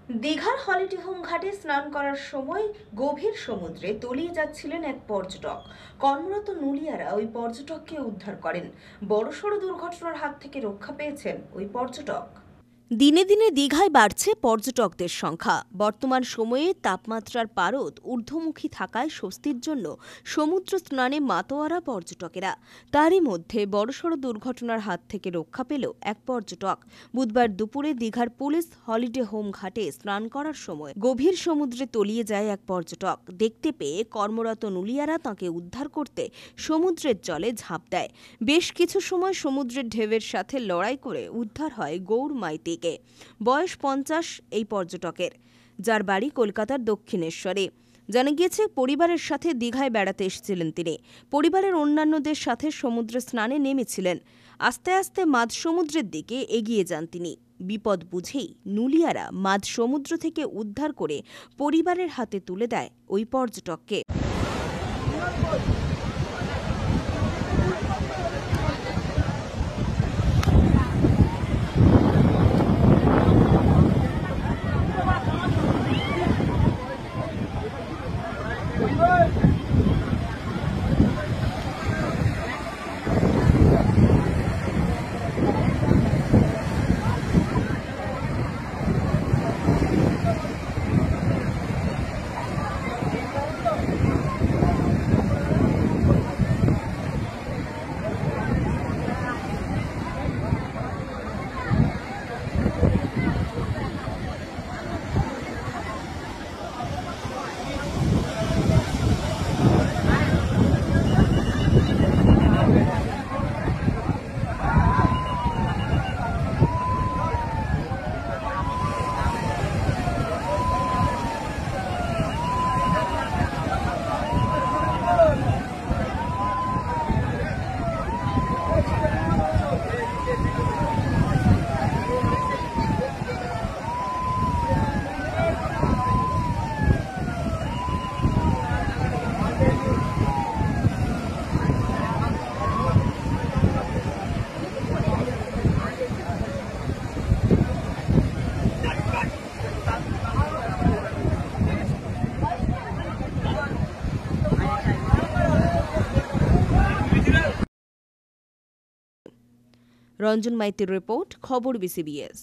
দীঘার holiday home ঘাটে স্নান করার সময় গভীর সমুদ্রে তলিয়ে যাচ্ছিলেন এক পর্যটক। কর্মরত নুলিয়ারা ওই পর্যটককে উদ্ধার করেন। বড়সড় দুর্ঘটনার হাত থেকে রক্ষা পেয়েছেন ওই পর্যটক। দিনে দিনে দীঘায় বাড়ছে পর্যটকদের সংখ্যা। বর্তমান সময়ে তাপমাত্রার পারদ ঊর্ধ্বমুখী থাকায় স্বস্তির জন্য সমুদ্র স্নানে মাতোয়ারা পর্যটকেরা। তারই মধ্যে বড়সড় দুর্ঘটনার হাত থেকে রক্ষা পেল এক পর্যটক। বুধবার দুপুরে দীঘার পুলিশ হলিডে হোম ঘাটে স্নান করার সময় গভীর সমুদ্রে তলিয়ে যায় এক পর্যটক। দেখতে পেয়ে কর্মরত নুলিয়ারা তাঁকে উদ্ধার করতে সমুদ্রের জলে ঝাঁপ দেয়। বেশ কিছু সময় সমুদ্রের ঢেউয়ের সাথে লড়াই করে উদ্ধার হয় গৌর মাইতি। বয়স 50 এই পর্যটকের, যার বাড়ি কলকাতার দক্ষিণেশ্বরে। জানা গিয়েছে, পরিবারের সাথে দীঘায় বেড়াতে এসেছিলেন তিনি। পরিবারের অন্যান্যদের সাথে সমুদ্রে স্নানে নেমেছিলেন। আস্তে আস্তে মাঝ সমুদ্রের দিকে এগিয়ে যান তিনি। বিপদ বুঝেই নুলিয়ারা মাঝ সমুদ্র থেকে উদ্ধার করে পরিবারের হাতে তুলে দেয় ওই পর্যটককে। রঞ্জন মাইতির রিপোর্ট, খবর বিসিবিএস।